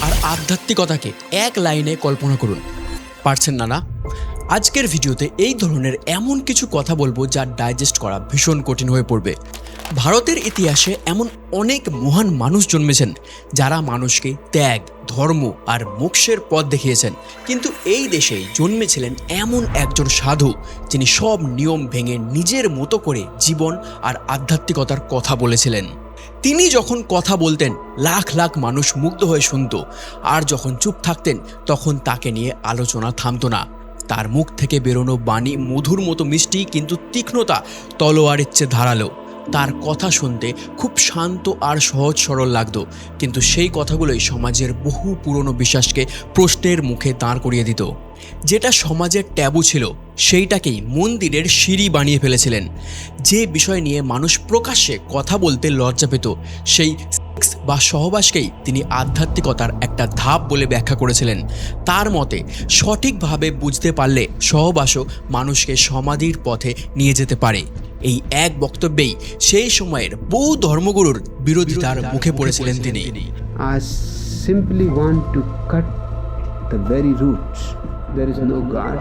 আর আধ্যাত্মিকতাকে এক লাইনে কল্পনা করুন। পারছেন না? আজকের ভিডিওতে এই ধরনের এমন কিছু কথা বলবো যা ডাইজেস্ট করা ভীষণ কঠিন হয়ে পড়বে। ভারতের ইতিহাসে এমন অনেক মহান মানুষ জন্মেছেন যারা মানুষকে ত্যাগ, ধর্ম আর মোক্ষের পথ দেখিয়েছেন, কিন্তু এই দেশেই জন্মেছিলেন এমন একজন সাধু যিনি সব নিয়ম ভেঙে নিজের মতো করে জীবন আর আধ্যাত্মিকতার কথা বলেছিলেন। তিনি যখন কথা বলতেন লাখ লাখ মানুষ মুগ্ধ হয়ে শুনত, আর যখন চুপ থাকতেন তখন তাকে নিয়ে আলোচনা থামতো না। তার মুখ থেকে বেরোনো বাণী মধুর মতো মিষ্টি, কিন্তু তীক্ষ্ণতা তলোয়ারের চেয়ে ধারালো। তার কথা শুনতে খুব শান্ত আর সহজ সরল লাগতো, কিন্তু সেই কথাগুলোই সমাজের বহু পুরনো বিশ্বাসকে প্রশ্নের মুখে দাঁড় করিয়ে দিত। যেটা সমাজের ট্যাবু ছিল সেইটাকেই মন্দিরের সিঁড়ি বানিয়ে ফেলেছিলেন। যে বিষয় নিয়ে মানুষ প্রকাশ্যে কথা বলতে লজ্জা পেত, সেই সেক্স বা সহবাসকেই তিনি আধ্যাত্মিকতার একটা ধাপ বলে ব্যাখ্যা করেছিলেন। তার মতে সঠিকভাবে বুঝতে পারলে সহবাসও মানুষকে সমাধির পথে নিয়ে যেতে পারে। এই এক বক্তব্যেই সেই সময়ের বহু ধর্মগুরুর বিরোধিতার মুখে পড়েছিলেন তিনি। I simply want to cut the very roots. There is no God.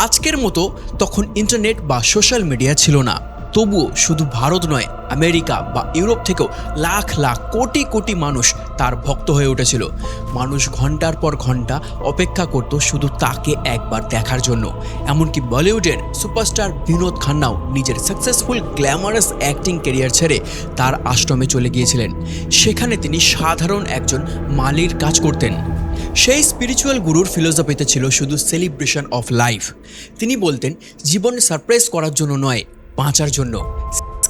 আজকের মতো তখন ইন্টারনেট বা সোশ্যাল মিডিয়া ছিল না, তবুও শুধু ভারত নয়, আমেরিকা বা ইউরোপ থেকেও লাখ লাখ কোটি কোটি মানুষ তার ভক্ত হয়ে উঠেছিল। মানুষ ঘন্টার পর ঘন্টা অপেক্ষা করত শুধু তাকে একবার দেখার জন্য। এমনকি বলিউডের সুপারস্টার বিনোদ খান্নাও নিজের সাকসেসফুল গ্ল্যামারাস অ্যাক্টিং ক্যারিয়ার ছেড়ে তার আশ্রমে চলে গিয়েছিলেন। সেখানে তিনি সাধারণ একজন মালির কাজ করতেন। সেই স্পিরিচুয়াল গুরুর ফিলোসফিতে ছিল শুধু সেলিব্রেশন অফ লাইফ। তিনি বলতেন জীবন সারপ্রাইজ করার জন্য নয়, বাঁচার জন্য।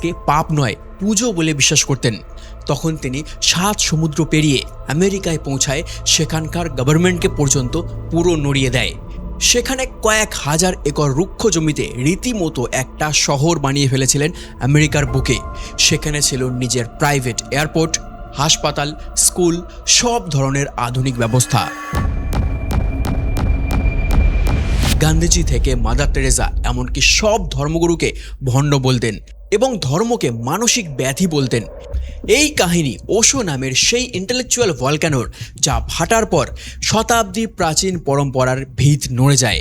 কে পাপ নয়, পুজো বলে বিশ্বাস করতেন। তখন তিনি 7 সমুদ্র পেরিয়ে আমেরিকায় পৌঁছায়, সেখানকার গভর্নমেন্টকে পর্যন্ত পুরো নড়িয়ে দেয়। সেখানে কয়েক হাজার একর রুক্ষ জমিতে রীতিমতো একটা শহর বানিয়ে ফেলেছিলেন আমেরিকার বুকে। সেখানে ছিল নিজের প্রাইভেট এয়ারপোর্ট, হাসপাতাল, স্কুল, সব ধরনের আধুনিক ব্যবস্থা। গান্ধীজি থেকে মাদার তেরেসা এমনকি সব ধর্মগুরুকে ভণ্ড বলতেন এবং ধর্মকে মানসিক ব্যাধি বলতেন। এই কাহিনী ওশো নামের সেই ইন্টেলেকচুয়াল ভলক্যানোর, যা ফাটার পর শতাব্দী প্রাচীন পরম্পরার ভিত নড়ে যায়।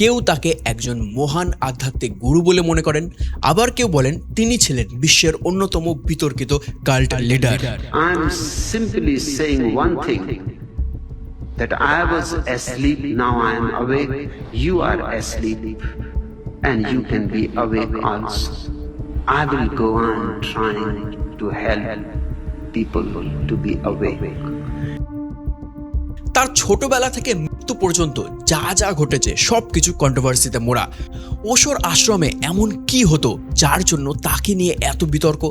কেউ তাকে একজন মহান আধ্যাত্মিক গুরু বলে মনে করেন, আবার কেউ বলেন তিনি ছিলেন বিশ্বের অন্যতম বিতর্কিত cult leader. I'm simply saying one thing, that I was asleep, now I am awake, you are asleep, and you can be awake also. I will go on trying to help people to be awake. তার ছোটবেলা থেকে মৃত্যু পর্যন্ত যা যা ঘটেছে সবকিছু কন্ট্রোভার্সিতে মোড়া। ওশোর আশ্রমে এমন কি হতো যার জন্য তাকে নিয়ে এত বিতর্ক?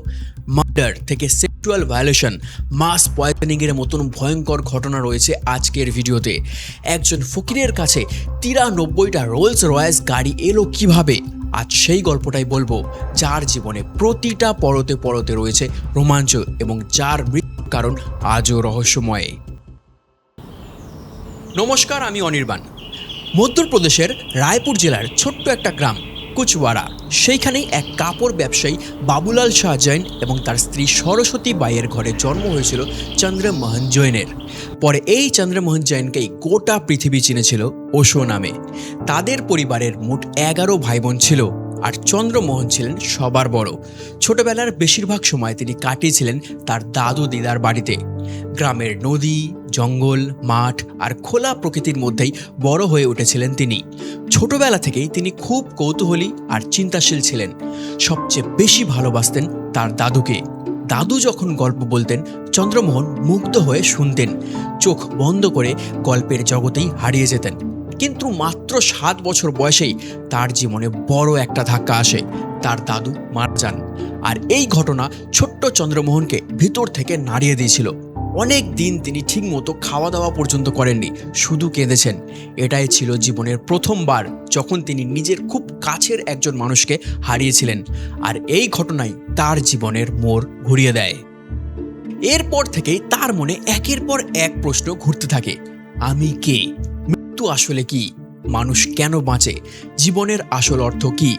মার্ডার থেকে সেক্সুয়াল ভায়োলেশন, মাস পয়জনিংয়ের মতন ভয়ঙ্কর ঘটনা রয়েছে আজকের ভিডিওতে। একজন ফকিরের কাছে 93টা রোলস রয়েস গাড়ি এলো কিভাবে? আজ সেই গল্পটাই বলবো, যার জীবনে প্রতিটা পরতে পরতে রয়েছে রোমাঞ্চ এবং যার মৃত্যুর কারণ আজও রহস্যময়। নমস্কার, আমি অনির্বাণ। মধ্যপ্রদেশের রায়পুর জেলার ছোট্ট একটা গ্রাম কুচওয়াড়া, সেইখানেই এক কাপড় ব্যবসায়ী বাবুলাল শাহ জৈন এবং তার স্ত্রী সরস্বতী বাইয়ের ঘরে জন্ম হয়েছিল চন্দ্রমোহন জৈনের। পরে এই চন্দ্রমোহন জৈনকেই গোটা পৃথিবী চিনেছিল ওশো নামে। তাদের পরিবারের মোট 11 ভাই বোন ছিল, আর চন্দ্রমোহন ছিলেন সবার বড়। ছোটবেলার বেশিরভাগ সময় তিনি কাটিয়েছিলেন তার দাদু দিদার বাড়িতে। গ্রামের নদী, জঙ্গল, মাঠ আর খোলা প্রকৃতির মধ্যেই বড় হয়ে উঠেছিলেন তিনি। ছোটবেলা থেকেই তিনি খুব কৌতূহলী আর চিন্তাশীল ছিলেন। সবচেয়ে বেশি ভালোবাসতেন তার দাদুকে। দাদু যখন গল্প বলতেন চন্দ্রমোহন মুগ্ধ হয়ে শুনতেন, চোখ বন্ধ করে গল্পের জগতেই হারিয়ে যেতেন। কিন্তু মাত্র 7 বছর বয়সেই তার জীবনে বড় একটা ধাক্কা আসে। তার দাদু মারা যান, আর এই ঘটনা ছোট্ট চন্দ্রমোহনকে ভিতর থেকে নাড়িয়ে দিয়েছিল। অনেক দিন তিনি ঠিকমতো খাওয়া দাওয়া পর্যন্ত করেননি, শুধু কেঁদেছেন। এটাই ছিল জীবনের প্রথমবার যখন তিনি নিজের খুব কাছের একজন মানুষকে হারিয়েছিলেন, আর এই ঘটনাই তার জীবনের মোড় ঘুরিয়ে দেয়। এরপর থেকেই তার মনে একের পর এক প্রশ্ন ঘুরতে থাকে, আমি কে? মৃত্যু আসলে কি? মানুষ কেন বাঁচে, জীবনের আসল অর্থ কী,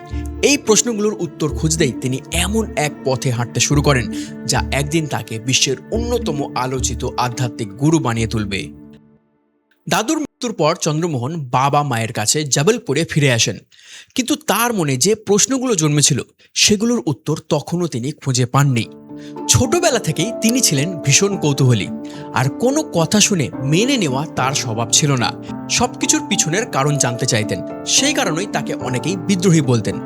এই প্রশ্নগুলোর উত্তর খুঁজতেই তিনি এমন এক পথে হাঁটতে শুরু করেন যা একদিন তাকে বিশ্বের অন্যতম আলোচিত আধ্যাত্মিক গুরু বানিয়ে তুলবে। দাদুর মৃত্যুর পর চন্দ্রমোহন বাবা মায়ের কাছে জবলপুরে ফিরে আসেন, কিন্তু তার মনে যে প্রশ্নগুলো জন্মেছিল সেগুলোর উত্তর তখনও তিনি খুঁজে পাননি। ছোটবেলা থেকেই তিনি ছিলেন ভীষণ কৌতূহলী, আর কোনো কথা শুনে মেনে নেওয়া তার স্বভাব ছিল না। সবকিছুর পিছনের কারণ জানতে চাইতেন, সেই কারণেই তাকে অনেকেই বিদ্রোহী বলতেন।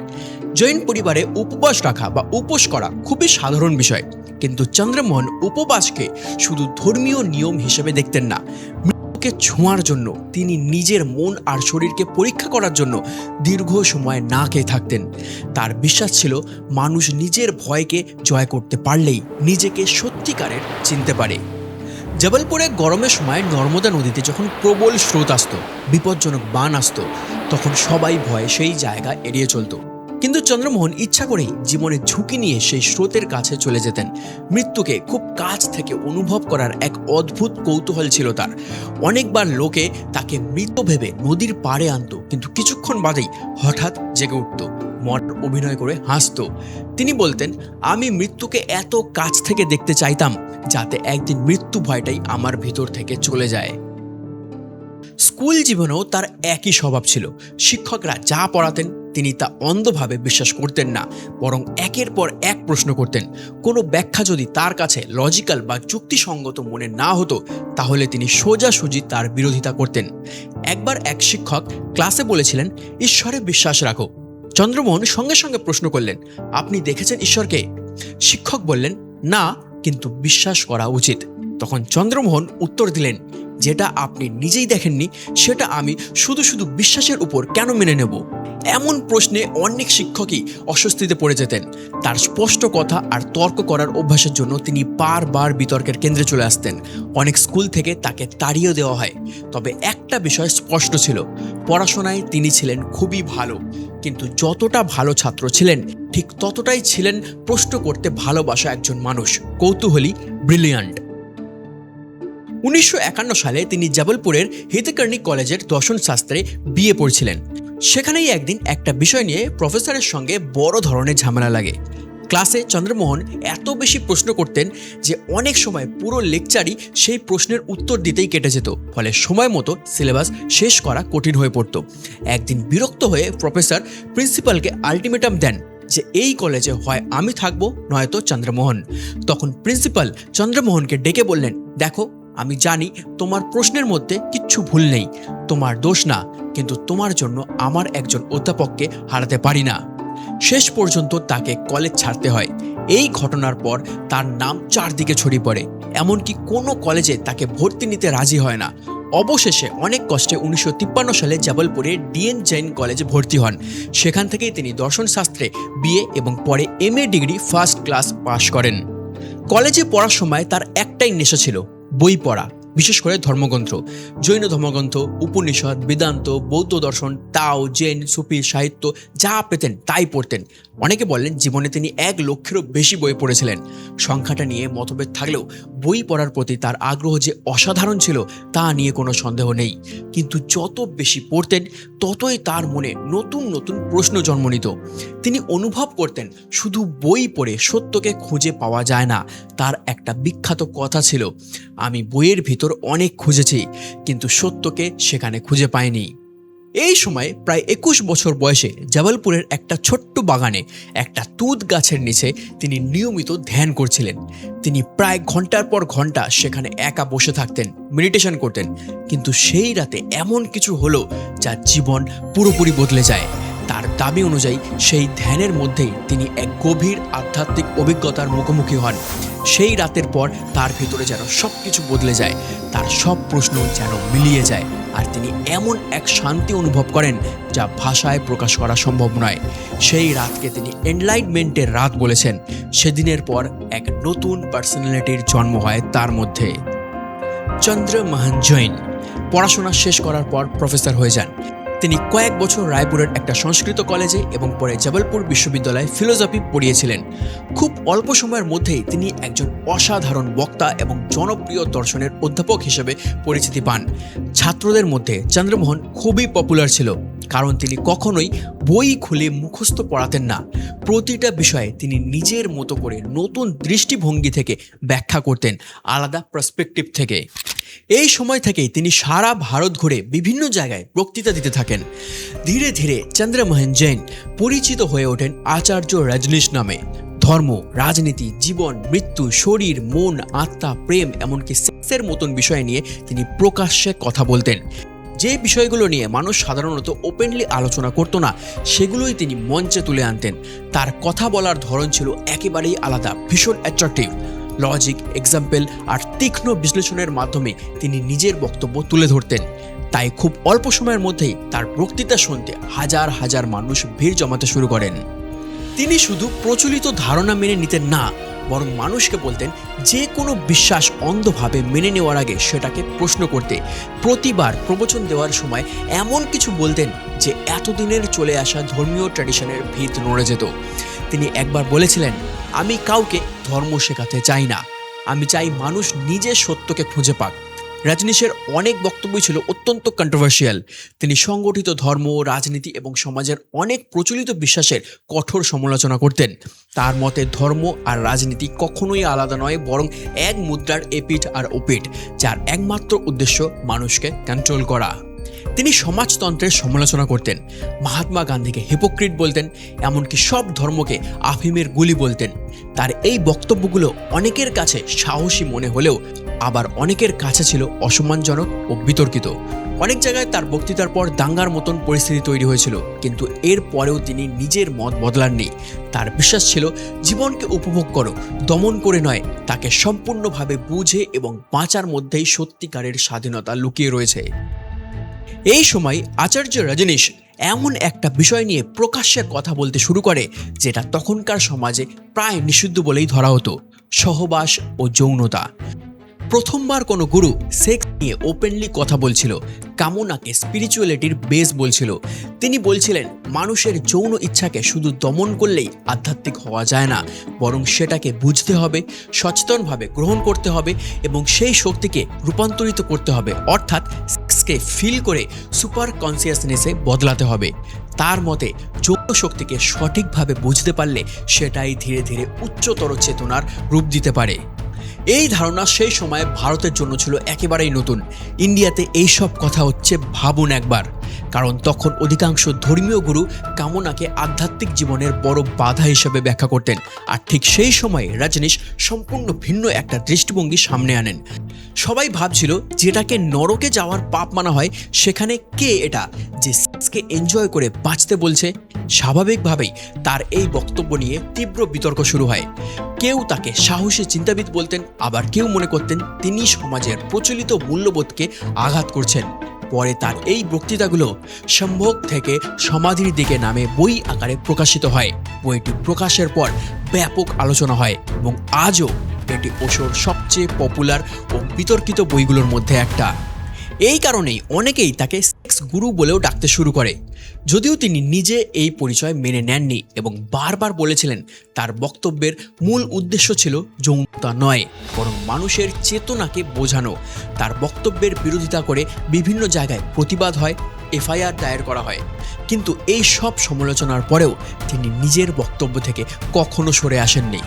জৈন পরিবারে উপবাস রাখা বা উপোস করা খুবই সাধারণ বিষয়, কিন্তু চন্দ্রমোহন উপবাসকে শুধু ধর্মীয় নিয়ম হিসেবে দেখতেন না, মৃত্যুকে ছোঁয়ার জন্য। তিনি নিজের মন আর শরীরকে পরীক্ষা করার জন্য দীর্ঘ সময় না খেয়ে থাকতেন। তার বিশ্বাস ছিল মানুষ নিজের ভয়কে জয় করতে পারলেই নিজেকে সত্যিকারের চিনতে পারে। জবলপুরে গরমের সময় নর্মদা নদীতে যখন প্রবল স্রোত আসতো, বিপজ্জনক বান আসতো, তখন সবাই ভয়ে সেই জায়গা এড়িয়ে চলত। কিন্তু চন্দ্রমোহন ইচ্ছা করেই জীবনে ঝুঁকি নিয়ে সেই স্রোতের কাছে চলে যেতেন। মৃত্যুকে খুব কাছ থেকে অনুভব করার এক অদ্ভুত কৌতূহল ছিল তার। অনেকবার লোকে তাকে মৃত ভেবে নদীর পাড়ে আনতো, কিন্তু কিছুক্ষণ বাদেই হঠাৎ জেগে উঠত, মরার অভিনয় করে হাসতো। তিনি বলতেন, আমি মৃত্যুকে এত কাছ থেকে দেখতে চাইতাম যাতে একদিন মৃত্যু ভয়টাই আমার ভিতর থেকে চলে যায়। স্কুল জীবনেও তার একই স্বভাব ছিল। শিক্ষকরা যা পড়াতেন তিনি তা অন্ধভাবে বিশ্বাস করতেন না, বরং একের পর এক প্রশ্ন করতেন। কোনো ব্যাখ্যা যদি তার কাছে লজিক্যাল বা যুক্তিসঙ্গত মনে না হতো, তাহলে তিনি সোজাসুজি তার বিরোধিতা করতেন। একবার এক শিক্ষক ক্লাসে বলেছিলেন, ঈশ্বরে বিশ্বাস রাখো। চন্দ্রমোহন সঙ্গে সঙ্গে প্রশ্ন করলেন, আপনি দেখেছেন ঈশ্বরকে? শিক্ষক বললেন, না, কিন্তু বিশ্বাস করা উচিত। তখন চন্দ্রমোহন উত্তর দিলেন, যেটা আপনি নিজেই দেখেননি সেটা আমি শুধু শুধু বিশ্বাসের উপর কেন মেনে নেব? এমন প্রশ্নে অনেক শিক্ষকই অস্বস্তিতে পড়ে যেতেন। তার স্পষ্ট কথা আর তর্ক করার অভ্যাসের জন্য তিনি বারবার বিতর্কের কেন্দ্রে চলে আসতেন। অনেক স্কুল থেকে তাকে তাড়িয়ে দেওয়া হয়। তবে একটা বিষয় স্পষ্ট ছিল, পড়াশোনায় তিনি ছিলেন খুবই ভালো, কিন্তু যতটা ভালো ছাত্র ছিলেন ঠিক ততটাই ছিলেন প্রশ্ন করতে ভালোবাসা একজন মানুষ, কৌতূহলী, ব্রিলিয়ান্ট। 1951 সালে তিনি জবলপুরের হিতকার্নি কলেজের দর্শন শাস্ত্রে বিএ পড়ছিলেন। সেখানেই একদিন একটা বিষয় নিয়ে প্রফেসরের সঙ্গে বড় ধরনের ঝামেলা লাগে। ক্লাসে চন্দ্রমোহন এত বেশি প্রশ্ন করতেন যে অনেক সময় পুরো লেকচারই সেই প্রশ্নের উত্তর দিতেই কেটে যেত, ফলে সময় মতো সিলেবাস শেষ করা কঠিন হয়ে পড়ত। একদিন বিরক্ত হয়ে প্রফেসর প্রিন্সিপালকে আলটিমেটাম দেন যে এই কলেজে হয় আমি থাকবো নয়তো চন্দ্রমোহন। তখন প্রিন্সিপাল চন্দ্রমোহনকে ডেকে বললেন, দেখো, আমি জানি তোমার প্রশ্নের মধ্যে কিচ্ছু ভুল নেই, তোমার দোষ না, কিন্তু তোমার জন্য আমার একজন অধ্যাপককে হারাতে পারি না। শেষ পর্যন্ত তাকে কলেজ ছাড়তে হয়। এই ঘটনার পর তার নাম চারদিকে ছড়িয়ে পড়ে, এমনকি কোনো কলেজে তাকে ভর্তি নিতে রাজি হয় না। অবশেষে অনেক কষ্টে 1953 সালে জবলপুরে ডিএন জৈন কলেজে ভর্তি হন। সেখান থেকেই তিনি দর্শন শাস্ত্রে বিএ এবং পরে MA degree first class pass করেন। কলেজে পড়ার সময় তার একটাই নেশা ছিল, বই পড়া, বিশেষ করে ধর্মগ্রন্থ, জৈন ধর্মগ্রন্থ, উপনিষদ, বেদান্ত, বৌদ্ধ দর্শন, তাও, জৈন, সুফি সাহিত্য যা পেতেন তাই পড়তেন। অনেকে বলেন জীবনে তিনি 1 লক্ষেরও বেশি বই পড়েছিলেন। সংখ্যাটা নিয়ে মতভেদ থাকলেও বই পড়ার প্রতি তার আগ্রহ যে অসাধারণ ছিল তা নিয়ে কোনো সন্দেহ নেই। কিন্তু যত বেশি পড়তেন ততই তার মনে নতুন নতুন প্রশ্ন জন্ম নিত। তিনি অনুভব করতেন শুধু বই পড়ে সত্যকে খুঁজে পাওয়া যায় না। তার একটা বিখ্যাত কথা ছিল, আমি বইয়ের ভিতর অনেক খুঁজেছি, কিন্তু সত্যকে সেখানে খুঁজে পাইনি। এই সময় প্রায় 21 বছর বয়সে জবলপুরের একটা ছোট্ট বাগানে একটা তুঁত গাছের নিচে তিনি নিয়মিত ধ্যান করছিলেন। তিনি প্রায় ঘন্টার পর ঘন্টা সেখানে একা বসে থাকতেন, মেডিটেশন করতেন। কিন্তু সেই রাতে এমন কিছু হলো যা জীবন পুরোপুরি বদলে যায়। তার দাবি অনুযায়ী সেই ধ্যানের মধ্যেই তিনি এক গভীর আধ্যাত্মিক অভিজ্ঞতার মুখোমুখি হন। সেই রাতের পর তার ভিতরে যেন সব কিছু বদলে যায়, তার সব প্রশ্ন যেন মিলিয়ে যায়, আর তিনি এমন এক শান্তি অনুভব করেন যা ভাষায় প্রকাশ করা সম্ভব নয়। সেই রাতকে তিনি এনলাইটমেন্টের রাত বলেছেন। সেদিনের পর এক নতুন পার্সোনালিটির জন্ম হয় তার মধ্যে। চন্দ্রমোহন জৈন পড়াশোনা শেষ করার পর প্রফেসর হয়ে যান। তিনি কয়েক বছর রায়পুরের একটা সংস্কৃত কলেজে এবং পরে জবলপুর বিশ্ববিদ্যালয়ে ফিলোসফি পড়িয়েছিলেন। খুব অল্প সময়ের মধ্যেই তিনি একজন অসাধারণ বক্তা এবং জনপ্রিয় দর্শনের অধ্যাপক হিসেবে পরিচিতি পান। ছাত্রদের মধ্যে চন্দ্রমোহন খুবই পপুলার ছিল, কারণ তিনি কখনোই বই খুলে মুখস্থ পড়াতেন না। প্রতিটা বিষয়ে তিনি নিজের মতো করে নতুন দৃষ্টিভঙ্গি থেকে ব্যাখ্যা করতেন, আলাদা পার্সপেক্টিভ থেকে। এই সময় থেকেই তিনি সারা ভারত ঘুরে বিভিন্ন জায়গায় বক্তৃতা দিতে থাকেন। ধীরে ধীরে চন্দ্রমোহন জৈন পরিচিত হয়ে ওঠেন আচার্য রজনীশ নামে। ধর্ম, রাজনীতি, জীবন, মৃত্যু, শরীর, মন, আত্মা, প্রেম, এমনকি সেক্সের মতন বিষয় নিয়ে তিনি প্রকাশ্যে কথা বলতেন। যে বিষয়গুলো নিয়ে মানুষ সাধারণত ওপেনলি আলোচনা করতো না, সেগুলোই তিনি মঞ্চে তুলে আনতেন। তার কথা বলার ধরন ছিল একেবারেই আলাদা, ভীষণ অ্যাট্রাকটিভ। লজিক, এক্সাম্পল আর তীক্ষ্ণ বিশ্লেষণের মাধ্যমে তিনি নিজের বক্তব্য তুলে ধরতেন। তাই খুব অল্প সময়ের মধ্যেই তার বক্তৃতা শুনতে হাজার হাজার মানুষ ভিড় জমাতে শুরু করেন। তিনি শুধু প্রচলিত ধারণা মেনে নিতেন না, বরং মানুষকে বলতেন যে কোনো বিশ্বাস অন্ধভাবে মেনে নেওয়ার আগে সেটাকে প্রশ্ন করতে। প্রতিবার প্রবচন দেওয়ার সময় এমন কিছু বলতেন যে এতদিনের চলে আসা ধর্মীয় ট্র্যাডিশনের ভিত নড়ে যেত। তিনি একবার বলেছিলেন, আমি কাউকে ধর্ম শেখাতে চাই না, আমি চাই মানুষ নিজের সত্যকে খুঁজে পাক। রজনীশের অনেক বক্তব্যই ছিল অত্যন্ত কন্ট্রোভার্সিয়াল। তিনি সংগঠিত ধর্ম, রাজনীতি এবং সমাজের অনেক প্রচলিত বিশ্বাসের কঠোর সমালোচনা করতেন। তার মতে ধর্ম আর রাজনীতি কখনোই আলাদা নয়, বরং এক মুদ্রার এপিঠ আর ওপিঠ, যার একমাত্র উদ্দেশ্য মানুষকে কন্ট্রোল করা। তিনি সমাজতন্ত্রের সমালোচনা করতেন, মহাত্মা গান্ধীকে হিপোক্রিট বলতেন, এমনকি সব ধর্মকে আফিমের গুলি বলতেন। তার এই বক্তব্যগুলো অনেকের কাছে সাহসী মনে হলেও আবার অনেকের কাছে ছিল অসম্মানজনক ও বিতর্কিত। অনেক জায়গায় তার বক্তৃতার পর দাঙ্গার মতন পরিস্থিতি তৈরি হয়েছিল, কিন্তু এর পরেও তিনি নিজের মত বদলাননি। তার বিশ্বাস ছিল জীবনকে উপভোগ করো, দমন করে নয়। তাকে সম্পূর্ণভাবে বুঝে এবং বাঁচার মধ্যেই সত্যিকারের স্বাধীনতা লুকিয়ে রয়েছে। এই সময় আচার্য রজনীশ এমন একটা বিষয় নিয়ে প্রকাশ্যে কথা বলতে শুরু করে যেটা তখনকার সমাজে প্রায় নিষিদ্ধ বলেই ধরা হতো, সহবাস ও যৌনতা। প্রথমবার কোনো গুরু সেক্স নিয়ে ওপেনলি কথা বলছিল, কামনাকে স্পিরিচুয়ালিটির বেস বলছিল। তিনি বলছিলেন মানুষের যৌন ইচ্ছাকে শুধু দমন করলেই আধ্যাত্মিক হওয়া যায় না, বরং সেটাকে বুঝতে হবে, সচেতনভাবে গ্রহণ করতে হবে এবং সেই শক্তিকে রূপান্তরিত করতে হবে, অর্থাৎ সেক্সকে ফিল করে সুপার কনসিয়াসনেসে বদলাতে হবে। তার মতে যৌন শক্তিকে সঠিকভাবে বুঝতে পারলে সেটাই ধীরে ধীরে উচ্চতর চেতনার রূপ দিতে পারে। এই ধারণা সেই সময় ভারতের জন্য ছিল একেবারেই নতুন। ইন্ডিয়াতে এই সব কথা হচ্ছে ভাবুন একবার, কারণ তখন অধিকাংশ ধর্মীয় গুরু কামনাকে আধ্যাত্মিক জীবনের বড় বাধা হিসেবে ব্যাখ্যা করতেন। আর ঠিক সেই সময় রজনীশ সম্পূর্ণ ভিন্ন একটা দৃষ্টিভঙ্গি সামনে আনেন। সবাই ভাবছিল যেটাকে নরকে যাওয়ার পাপ মানা হয়, সেখানে কে এটা যে সেক্সকে এনজয় করে বাঁচতে বলছে। স্বাভাবিকভাবেই তার এই বক্তব্য নিয়ে তীব্র বিতর্ক শুরু হয়। কেউ তাকে সাহসী চিন্তাবিদ বলতেন, আবার কেউ মনে করতেন তিনি সমাজের প্রচলিত মূল্যবোধকে আঘাত করছেন। পরে তার এই বক্তৃতাগুলো সম্ভোগ থেকে সমাধির দিকে নামে বই আকারে প্রকাশিত হয়। বইটি প্রকাশের পর ব্যাপক আলোচনা হয় এবং আজও এটি ওশোর সবচেয়ে পপুলার ও বিতর্কিত বইগুলোর মধ্যে একটা। এই কারণেই অনেকেই তাকে সেক্স গুরু বলেও ডাকতে শুরু করে, যদিও তিনি নিজে এই পরিচয় মেনে নেননি এবং বারবার বলেছিলেন তার বক্তব্যের মূল উদ্দেশ্য ছিল যৌনতা নয়, বরং মানুষের চেতনাকে বোঝানো। তার বক্তব্যের বিরোধিতা করে বিভিন্ন জায়গায় প্রতিবাদ হয়, এফআইআর দায়ের করা হয়, কিন্তু এই সব সমালোচনার পরেও তিনি নিজের বক্তব্য থেকে কখনো সরে আসেননি।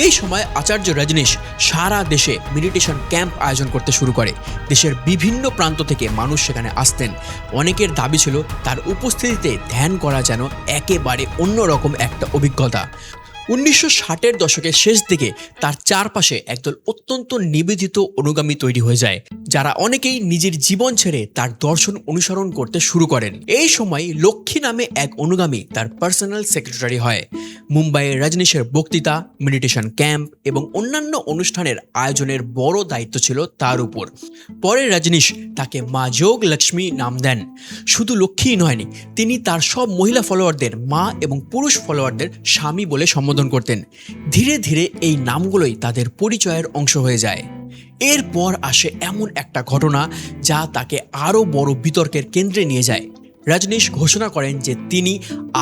এই সময় আচার্য রজনীশ সারা দেশে মেডিটেশন ক্যাম্প আয়োজন করতে শুরু করে। দেশের বিভিন্ন প্রান্ত থেকে মানুষ সেখানে আসতেন। অনেকের দাবি ছিল তার উপস্থিতিতে ধ্যান করা যেন একেবারে অন্যরকম একটা অভিজ্ঞতা। 1960-এর দশকের শেষ দিকে তার চারপাশে একদল অত্যন্ত নিবেদিত অনুগামী তৈরি হয়ে যায়, যারা অনেকেই নিজের জীবন ছেড়ে তার দর্শন অনুসরণ করতে শুরু করেন। এই সময় লক্ষ্মী নামে এক অনুগামী তার পার্সোনাল সেক্রেটারি হয়। মুম্বাইয়ে রজনীশের বক্তৃতা, মেডিটেশন ক্যাম্প এবং অন্যান্য অনুষ্ঠানের আয়োজনের বড় দায়িত্ব ছিল তার উপর। পরে রজনীশ তাকে মা যোগ লক্ষ্মী নাম দেন। শুধু লক্ষ্মীই নয়নি, তিনি তার সব মহিলা ফলোয়ারদের মা এবং পুরুষ ফলোয়ারদের স্বামী বলে সম্বোধন করতেন। ধীরে ধীরে এই নামগুলোই তাদের পরিচয়ের অংশ হয়ে যায়। এরপর আসে এমন একটা ঘটনা যা তাকে আরও বড় বিতর্কের কেন্দ্রে নিয়ে যায়। রজনীশ ঘোষণা করেন যে তিনি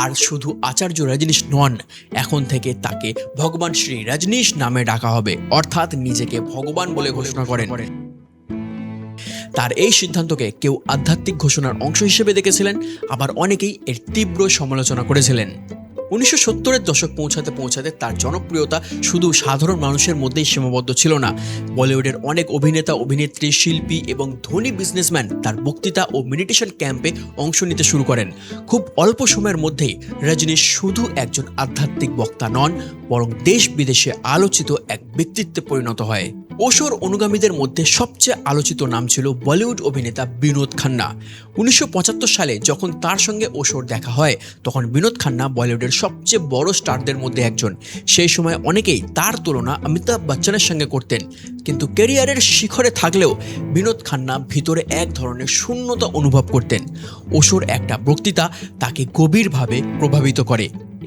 আর শুধু আচার্য রজনীশ নন, এখন থেকে তাকে ভগবান শ্রী রজনীশ নামে ডাকা হবে, অর্থাৎ নিজেকে ভগবান বলে ঘোষণা করেন। তার এই সিদ্ধান্তকে কেউ আধ্যাত্মিক ঘোষণার অংশ হিসেবে দেখেছিলেন, আবার অনেকেই এর তীব্র সমালোচনা করেছিলেন। 1970-এর দশক পৌঁছাতে পৌঁছাতে তার জনপ্রিয়তা শুধু সাধারণ মানুষের মধ্যেই সীমাবদ্ধ ছিল না। বলিউডের অনেক অভিনেতা, অভিনেত্রী, শিল্পী এবং ধনী বিজনেসম্যান তার বক্তৃতা ও মেডিটেশন ক্যাম্পে অংশ নিতে শুরু করেন। খুব অল্প সময়ের মধ্যেই রজনীশ শুধু একজন আধ্যাত্মিক বক্তা নন, বরং দেশ বিদেশে আলোচিত এক ব্যক্তিত্বে পরিণত হয়। ওশোর অনুগামীদের মধ্যে সবচেয়ে আলোচিত নাম ছিল বলিউড অভিনেতা বিনোদ খান্না। 1975 সালে যখন তার সঙ্গে ওশোর দেখা হয়, তখন বিনোদ খান্না বলিউডের সবচেয়ে বড় স্টারদের মধ্যে একজন। সেই সময় অনেকেই তার তুলনা অমিতাভ বচ্চনের সঙ্গে করতেন, কিন্তু ক্যারিয়ারের শিখরে থাকলেও বিনোদ খান্না ভিতরে এক ধরনের শূন্যতা অনুভব করতেন। ওশোর একটা বক্তৃতা তাকে গভীরভাবে প্রভাবিত করে।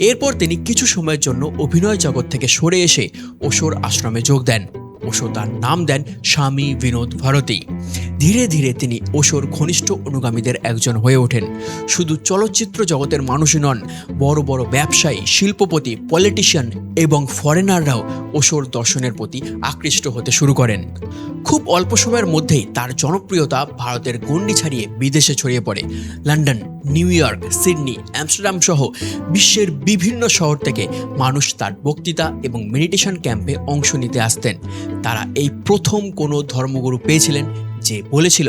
এরপর তিনি কিছু সময়ের জন্য অভিনয় জগৎ থেকে সরে এসে ওশোর আশ্রমে যোগ দেন। ওশো তার নাম দেন স্বামী বিনোদ ভারতী। ধীরে ধীরে তিনি ওশোর ঘনিষ্ঠ অনুগামীদের একজন হয়ে ওঠেন। শুধু চলচ্চিত্র জগতের মানুষই নন, বড় বড় ব্যবসায়ী, শিল্পপতি, পলিটিশিয়ান এবং ফরেনাররাও ওশোর দর্শনের প্রতি আকৃষ্ট হতে শুরু করেন। খুব অল্প সময়ের মধ্যেই তার জনপ্রিয়তা ভারতের গণ্ডি ছাড়িয়ে বিদেশে ছড়িয়ে পড়ে। London, new York, Sydney, Amsterdam সহ বিশ্বের বিভিন্ন শহর থেকে মানুষ তার বক্তৃতা এবং মেডিটেশন ক্যাম্পে অংশ নিতে আসতেন। তারা এই প্রথম কোনো ধর্মগুরু পেয়েছিলেন যে বলেছিল,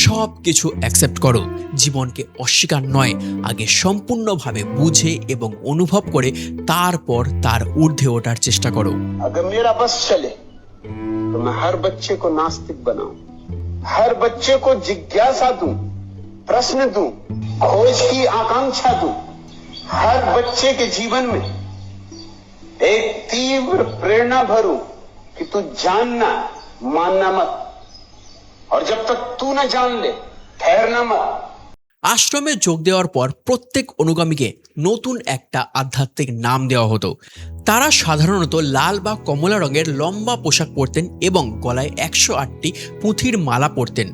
সব কিছু অ্যাকসেপ্ট করো, জীবনকে অস্বীকার নয়, আগে সম্পূর্ণভাবে বুঝে এবং অনুভব করে তারপর তার ঊর্ধ্বে ওঠার চেষ্টা করো। अगर मेरा बस चले तो मैं हर बच्चे को नास्तिक बनाऊं, हर बच्चे को जिज्ञासा दूं, प्रश्न दूं, खोज की आकांक्षा दूं, हर बच्चे के जीवन में एक तीव्र प्रेरणा भरूं कि तू जानना, मानना मत, और जब तक तू न जान ले ठहरना मत। আশ্রমে যোগ দেওয়ার পর প্রত্যেক অনুগামীকে নতুন একটা আধ্যাত্মিক নাম দেওয়া হতো। তারা সাধারণত লাল বা কমলা রঙের লম্বা পোশাক পরতেন এবং গলায় 108টি পুঁথির মালা পরতেন,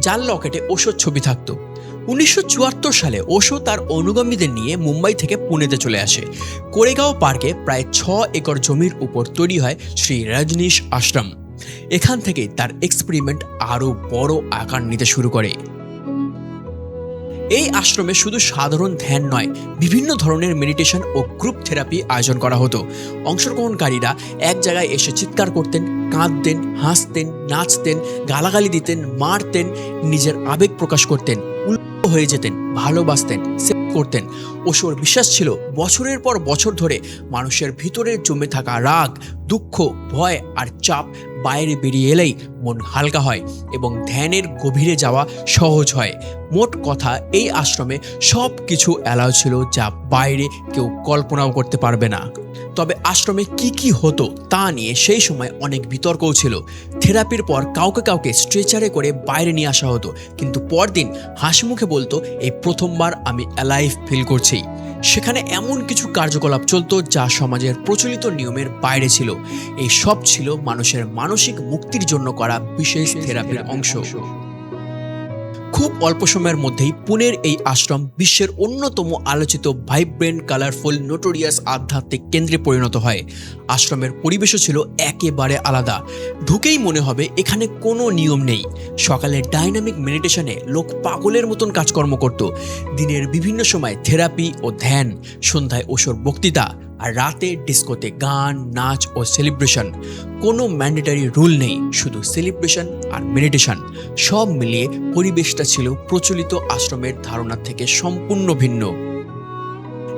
যার লকেটে ওশোর ছবি থাকত। 1974 সালে ওশো তার অনুগামীদের নিয়ে মুম্বাই থেকে পুনেতে চলে আসে। কোরেগাঁও পার্কে প্রায় 6 একর জমির উপর তৈরি হয় শ্রী রজনীশ আশ্রম। এখান থেকে তার এক্সপেরিমেন্ট আরও বড় আকার নিতে শুরু করে। এই আশ্রমে শুধু সাধারণ ধ্যান নয়, বিভিন্ন ধরনের মেডিটেশন ও গ্রুপ থেরাপি আয়োজন করা হতো। অংশগ্রহণকারীরা এক জায়গায় এসে চিৎকার করতেন, কাঁদতেন, হাসতেন, নাচতেন, গালাগালি দিতেন, মারতেন, নিজের আবেগ প্রকাশ করতেন, উল্টো হয়ে যেতেন, ভালোবাসতেন, করতেন। ওশোর বিশ্বাস ছিল, বছরের পর বছর ধরে মানুষের ভিতরে জমে থাকা রাগ, দুঃখ, ভয় আর চাপ বাইরে বেরিয়ে এলেই মন হালকা হয় এবং ধ্যানের গভীরে যাওয়া সহজ হয়। মোট কথা, এই আশ্রমে সব কিছু অ্যালাউ ছিল যা বাইরে কেউ কল্পনাও করতে পারবে না। তবে আশ্রমে কি কি হতো তা নিয়ে সেই সময় অনেক বিতর্কও ছিল। থেরাপির পর কাউকে কাউকে স্ট্রেচারে করে বাইরে নিয়ে আসা হতো, কিন্তু পরদিন হাসি মুখে বলতো, এই প্রথমবার আমি অ্যালাইভ ফিল করছি। সেখানে এমন কিছু কার্যকলাপ চলতো যা সমাজের প্রচলিত নিয়মের বাইরে ছিল। এই সব ছিল মানুষের মানসিক মুক্তির জন্য করা বিশেষ থেরাপির অংশ। খুব অল্প সময়ের মধ্যেই পুনের এই আশ্রম বিশ্বের অন্যতম আলোচিত, ভাইব্রেন্ট, কালারফুল, নোটোরিয়াস আধ্যাত্মিক কেন্দ্রে পরিণত হয়। আশ্রমের পরিবেশও ছিল একেবারে আলাদা। ঢুকেই মনে হবে এখানে কোনো নিয়ম নেই। সকালে ডাইনামিক মেডিটেশনে লোক পাগলের মতন কাজকর্ম করত, দিনের বিভিন্ন সময় থেরাপি ও ধ্যান, সন্ধ্যায় ওশোর বক্তৃতা, আর রাতে ডিস্কোতে গান, নাচ ও সেলিব্রেশন। কোনো ম্যান্ডেটারি রুল নেই, শুধু সেলিব্রেশন আর মেডিটেশন। সব মিলিয়ে পরিবেশটা ছিল প্রচলিত আশ্রমের ধারণা থেকে সম্পূর্ণ ভিন্ন।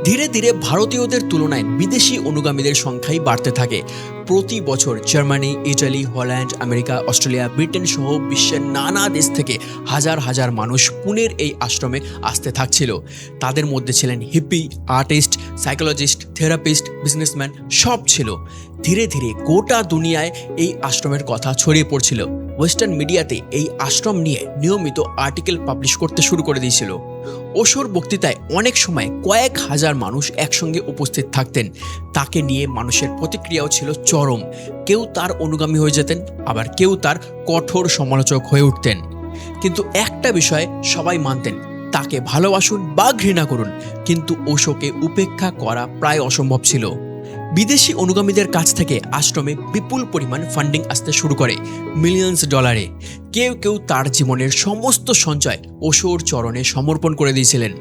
ধীরে ধীরে ভারতীয়দের তুলনায় বিদেশি অনুগামীদের সংখ্যাই বাড়তে থাকে। প্রতি বছর Germany, Italy, Holland, America, Australia, Britain সহ বিশ্বের নানা দেশ থেকে হাজার হাজার মানুষ পুনের এই আশ্রমে আসতে থাকছিল। তাদের মধ্যে ছিলেন hippie, artist, psychologist, therapist, businessman, সব ছিল। ধীরে ধীরে গোটা দুনিয়ায় এই আশ্রমের কথা ছড়িয়ে পড়ছিল। ওয়েস্টার্ন মিডিয়াতে এই আশ্রম নিয়ে নিয়মিত আর্টিকেল পাবলিশ করতে শুরু করে দিয়েছিল। ওশোর বক্তৃতায় অনেক সময় কয়েক হাজার মানুষ একসঙ্গে উপস্থিত থাকতেন। তাকে নিয়ে মানুষের প্রতিক্রিয়াও ছিল চরম। কেউ তার অনুগামী হয়ে যেতেন, আবার কেউ তার কঠোর সমালোচক হয়ে উঠতেন। কিন্তু একটা বিষয় সবাই মানতেন, তাকে ভালোবাসুন বা ঘৃণা করুন, কিন্তু ওশোকে উপেক্ষা করা প্রায় অসম্ভব ছিল। বিদেশি অনুগামীদের কাছ থেকে আশ্রমে বিপুল পরিমাণ ফান্ডিং আসতে শুরু করে, মিলিয়নস ডলারে। কেউ কেউ তার জীবনের সমস্ত সঞ্চয় ওশোর চরণে সমর্পণ করে দিয়েছিলেন।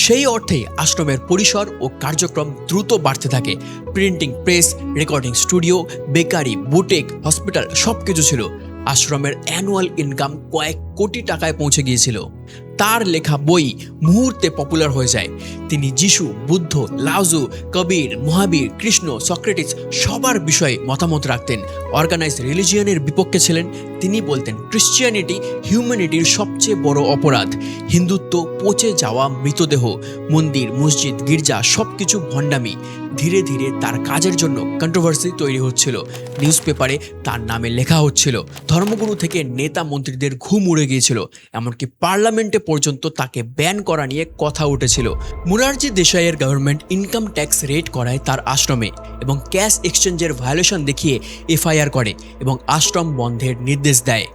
সেই অর্থেই আশ্রমের পরিসর ও কার্যক্রম দ্রুত বাড়তে থাকে। Printing press, recording studio, bakery, boutique, hospital সবকিছু ছিল। আশ্রমের অ্যানুয়াল ইনকাম কয়েক কোটি টাকায় পৌঁছে গিয়েছিল। তার লেখা বই মুহূর্তে পপুলার হয়ে যায়। তিনি যিশু, বুদ্ধ, লাওজু, কবির, মহাবীর, কৃষ্ণ, সক্রেটিস সবার বিষয়ে মতামত রাখতেন। অর্গানাইজ রিলিজিয়নের বিপক্ষে ছিলেন। তিনি বলতেন ক্রিশ্চিয়ানিটি হিউম্যানিটির সবচেয়ে বড় অপরাধ। হিন্দুত্ব পচে যাওয়া মৃতদেহ, মন্দির, মসজিদ, গির্জা সবকিছু ভণ্ডামি। ধীরে ধীরে তার কাজের জন্য কন্ট্রোভার্সি তৈরি হচ্ছিল। নিউজ পেপারে তার নামে লেখা হচ্ছিল। ধর্মগুরু থেকে নেতা মন্ত্রীদের ঘুম উড়ে গিয়েছিল। এমনকি পার্লামেন্টে পর্যন্ত তাকে ব্যান করা নিয়ে কথা উঠেছিল। মুরারজি দেশাইয়ের গভর্নমেন্ট ইনকাম ট্যাক্স রেট করায় তার আশ্রমে এবং ক্যাশ এক্সচেঞ্জের ভায়োলেশন দেখিয়ে এফআইআর করে এবং আশ্রম বন্ধের নির্দেশ দেয়।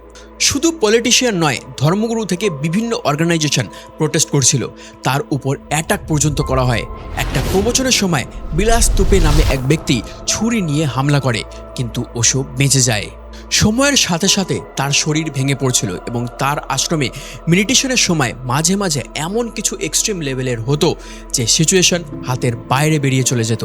শুধু পলিটিশিয়ান নয়, ধর্মগুরু থেকে বিভিন্ন অর্গানাইজেশন প্রোটেস্ট করছিল। তার উপর অ্যাটাক পর্যন্ত করা হয়। একটা প্রবচনের সময় বিলাস তুপে নামে এক ব্যক্তি ছুরি নিয়ে হামলা করে, কিন্তু ওশো বেঁচে যায়। সময়ের সাথে সাথে তার শরীর ভেঙে পড়ছিল এবং তার আশ্রমে মেডিটেশনের সময় মাঝে মাঝে এমন কিছু এক্সট্রিম লেভেলের হতো যে সিচুয়েশন হাতের বাইরে বেরিয়ে চলে যেত।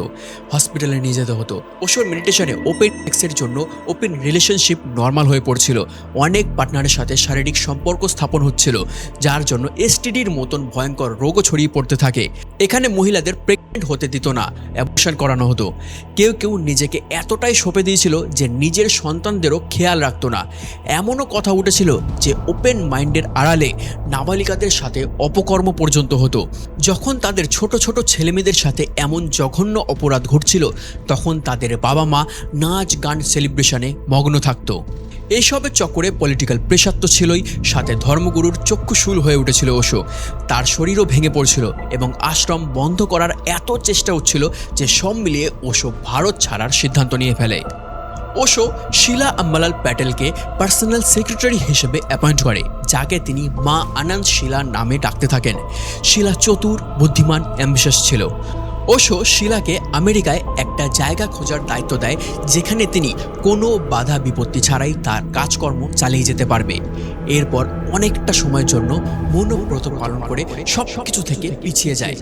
হসপিটালে নিয়ে যেতে হতো। ওশোর মেডিটেশনে ওপেন সেক্সের জন্য ওপেন রিলেশনশিপ নর্মাল হয়ে পড়ছিল। অনেক পার্টনারের সাথে শারীরিক সম্পর্ক স্থাপন হচ্ছিল, যার জন্য এসটিডির মতন ভয়ঙ্কর রোগও ছড়িয়ে পড়তে থাকে। এখানে মহিলাদের প্রেগনেন্ট হতে দিত না, অ্যাবর্শন করানো হতো। কেউ কেউ নিজেকে এতটাই সঁপে দিয়েছিল যে নিজের সন্তানদেরও খেয়াল রাখতো না। এমনও কথা উঠেছিল যে ওপেন মাইন্ডের আড়ালে নাবালিকাদের সাথে অপকর্ম পর্যন্ত হতো। যখন তাদের ছোট ছোট ছেলেমেয়েদের সাথে এমন জঘন্য অপরাধ ঘটছিল, তখন তাদের বাবা মা নাচ গান সেলিব্রেশনে মগ্ন থাকতো। এইসবের চক্করে পলিটিক্যাল প্রেশার তো ছিলই, সাথে ধর্মগুরুর চক্ষুশূল হয়ে উঠেছিল ওশো। তার শরীরও ভেঙে পড়ছিল এবং আশ্রম বন্ধ করার এত চেষ্টা হচ্ছিল যে সব মিলিয়ে ওশো ভারত ছাড়ার সিদ্ধান্ত নিয়ে ফেলে। ওশো শিলা আম্বালাল প্যাটেলকে পার্সোনাল সেক্রেটারি হিসেবে অ্যাপয়েন্ট করে, যাকে তিনি মা আনন্দ শিলা নামে ডাকতে থাকেন। শিলা চতুর, বুদ্ধিমান, অ্যাম্বিশাস ছিল। ওশো শিলাকে আমেরিকায় একটা জায়গা খোঁজার দায়িত্ব দেয়, যেখানে তিনি কোনো বাধা বিপত্তি ছাড়াই তার কাজকর্ম চালিয়ে যেতে পারবে। এরপর অনেকটা সময়ের জন্য মৌনব্রত পালন করে সব কিছু থেকে পিছিয়ে যায়।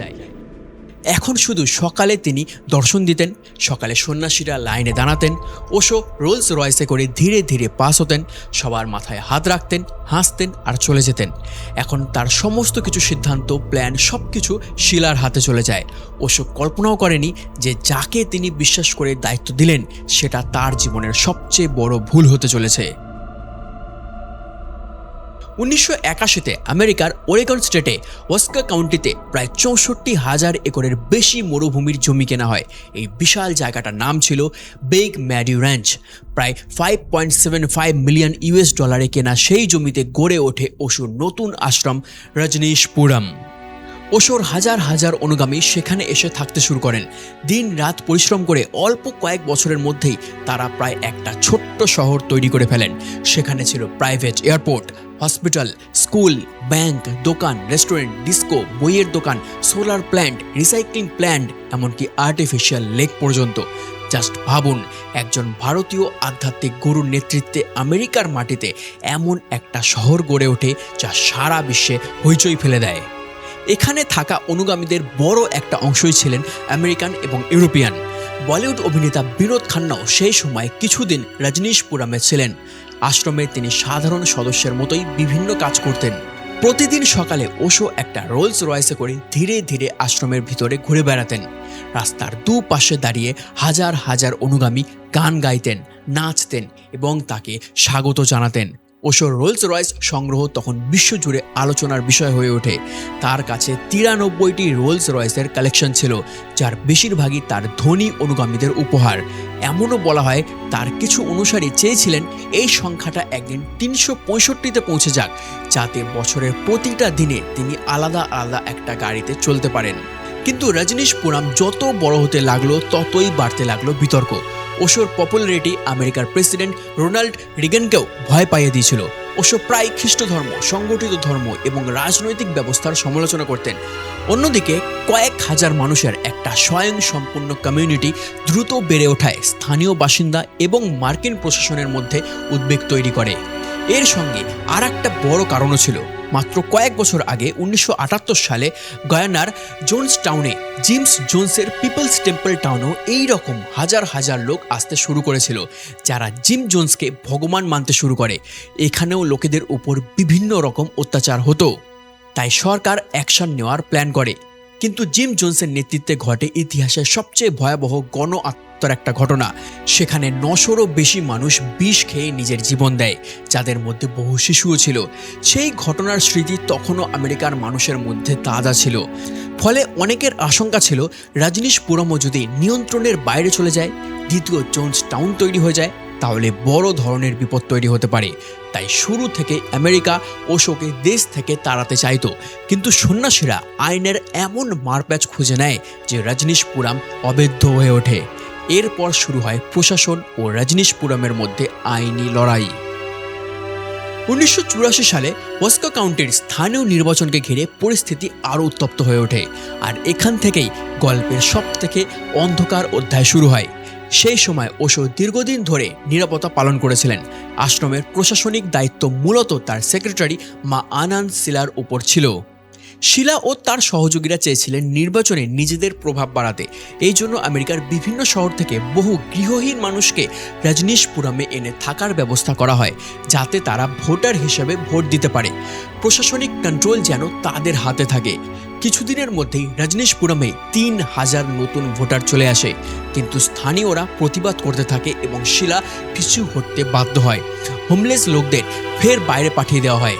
এখন শুধু সকালে তিনি দর্শন দিতেন, সকালে সন্ন্যাসীরা লাইনে দাঁড়াতেন। ওশো রোলস রয়েসে করে ধীরে ধীরে পাস হতেন, সবার মাথায় হাত রাখতেন, হাসতেন আর চলে যেতেন। এখন তার সমস্ত কিছু সিদ্ধান্ত, প্ল্যান সব কিছু শিলার হাতে চলে যায়। ওশো কল্পনাও করেনি যে যাকে তিনি বিশ্বাস করে দায়িত্ব দিলেন, সেটা তার জীবনের সবচেয়ে বড় ভুল হতে চলেছে। 1981-তে আমেরিকার ওরেগন স্টেটে ওয়াস্কা কাউন্টিতে প্রায় 64,000 একরের বেশি মরুভূমির জমি কেনা হয়। এই বিশাল জায়গাটার নাম ছিল বিগ ম্যাডি র্যাঞ্চ। প্রায় $5.75 মিলিয়ন ডলারে কেনা সেই জমিতে গড়ে ওঠে ওশোর নতুন আশ্রম রজনীশপুরম। ওশোর হাজার হাজার অনুগামী সেখানে এসে থাকতে শুরু করেন। দিন রাত পরিশ্রম করে অল্প কয়েক বছরের মধ্যেই তারা প্রায় একটা ছোট্ট শহর তৈরি করে ফেলেন। সেখানে ছিল private airport, hospital, school, bank, দোকান, রেস্টুরেন্ট, ডিস্কো, বইয়ের দোকান, সোলার প্ল্যান্ট, রিসাইক্লিং প্ল্যান্ট, এমনকি আর্টিফিশিয়াল লেক পর্যন্ত। জাস্ট ভাবুন, একজন ভারতীয় আধ্যাত্মিক গুরুর নেতৃত্বে আমেরিকার মাটিতে এমন একটা শহর গড়ে ওঠে যা সারা বিশ্বে হইচই ফেলে দেয়। এখানে থাকা অনুগামীদের বড় একটা অংশই ছিলেন আমেরিকান এবং ইউরোপিয়ান। বলিউড অভিনেতা বিনোদ খান্নাও সেই সময় কিছুদিন রজনীশপুরমে ছিলেন। আশ্রমে তিনি সাধারণ সদস্যের মতোই বিভিন্ন কাজ করতেন। প্রতিদিন সকালে ওশো একটা রোলস রয়েসে করে ধীরে ধীরে আশ্রমের ভিতরে ঘুরে বেড়াতেন। রাস্তার দুপাশে দাঁড়িয়ে হাজার হাজার অনুগামী গান গাইতেন, নাচতেন এবং তাকে স্বাগত জানাতেন। ওশোর রোলস রয়েস সংগ্রহ তখন বিশ্বজুড়ে আলোচনার বিষয় হয়ে ওঠে। তার কাছে 93টি রোলস রয়েসের কালেকশন ছিল, যার বেশিরভাগই তার ধনী অনুগামীদের উপহার। এমনও বলা হয় তার কিছু অনুসারী চেয়েছিলেন এই সংখ্যাটা একদিন 365-তে পৌঁছে যাক, যাতে বছরের প্রতিটা দিনে তিনি আলাদা আলাদা একটা গাড়িতে চলতে পারেন। কিন্তু রজনীশপুরম যত বড় হতে লাগলো, ততই বাড়তে লাগলো বিতর্ক। ওশোর পপুলারিটি আমেরিকার প্রেসিডেন্ট রোনাল্ড রিগানকেও ভয় পাইয়ে দিয়েছিল। ওশো প্রায় খ্রিস্ট ধর্ম, সংগঠিত ধর্ম এবং রাজনৈতিক ব্যবস্থার সমালোচনা করতেন। অন্যদিকে কয়েক হাজার মানুষের একটা স্বয়ংসম্পূর্ণ কমিউনিটি দ্রুত বেড়ে ওঠায় স্থানীয় বাসিন্দা এবং মার্কিন প্রশাসনের মধ্যে উদ্বেগ তৈরি করে। এর সঙ্গে আর একটা বড় কারণও ছিল, মাত্র কয়েক বছর আগে 1978 সালে গয়ানার জোন্স টাউনে জিমস জোন্সের পিপলস টেম্পল টাউনেও এই রকম হাজার হাজার লোক আসতে শুরু করেছিল, যারা জিম জোন্সকে ভগবান মানতে শুরু করে। এখানেও লোকেদের উপর বিভিন্ন রকম অত্যাচার হতো, তাই সরকার অ্যাকশন নেওয়ার প্ল্যান করে। কিন্তু জিম জোন্সের নেতৃত্বে ঘটে ইতিহাসের সবচেয়ে ভয়াবহ গণ আত্মহত্যার একটা ঘটনা। সেখানে 900রও বেশি মানুষ বিষ খেয়ে নিজের জীবন দেয়, যাদের মধ্যে বহু শিশুও ছিল। সেই ঘটনার স্মৃতি তখনও আমেরিকার মানুষের মধ্যে তাজা ছিল। ফলে অনেকের আশঙ্কা ছিল রাজনীশপুরমও যদি নিয়ন্ত্রণের বাইরে চলে যায়, দ্বিতীয় জোন্স টাউন তৈরি হয়ে যায়, তাহলে বড় ধরনের বিপদ তৈরি হতে পারে। তাই শুরু থেকে আমেরিকা ওশোকে দেশ থেকে তাড়াতে চাইতো, কিন্তু সন্ন্যাসীরা আইনের এমন মারপ্যাচ খুঁজে নেয় যে রজনীশপুরম অবৈধ হয়ে ওঠে। এরপর শুরু হয় প্রশাসন ও রজনীশপুরমের মধ্যে আইনি লড়াই। 1984 সালে ওয়াস্কো কাউন্টির স্থানীয় নির্বাচনকে ঘিরে পরিস্থিতি আরও উত্তপ্ত হয়ে ওঠে, আর এখান থেকেই গল্পের সবথেকে অন্ধকার অধ্যায় শুরু হয়। সেই সময় ওশো দীর্ঘদিন ধরে নিরাপত্তা পালন করেছিলেন। আশ্রমের প্রশাসনিক দায়িত্ব মূলত তার সেক্রেটারি মা আনান্দ শিলার উপর ছিল। শিলা ও তার সহযোগীরা চেয়েছিলেন নির্বাচনে নিজেদের প্রভাব বাড়াতে। এই জন্য আমেরিকার বিভিন্ন শহর থেকে বহু গৃহহীন মানুষকে রজনীশপুরমে এনে থাকার ব্যবস্থা করা হয়, যাতে তারা ভোটার হিসেবে ভোট দিতে পারে। প্রশাসনিক কন্ট্রোল যেন তাদের হাতে থাকে। কিছুদিনের মধ্যেই রজনীশপুরমে 3000 নতুন ভোটার চলে আসে, কিন্তু স্থানীয়রা প্রতিবাদ করতে থাকে এবং শিলা পিছু হটতে বাধ্য হয়। হোমলেস লোকদের ফের বাইরে পাঠিয়ে দেওয়া হয়।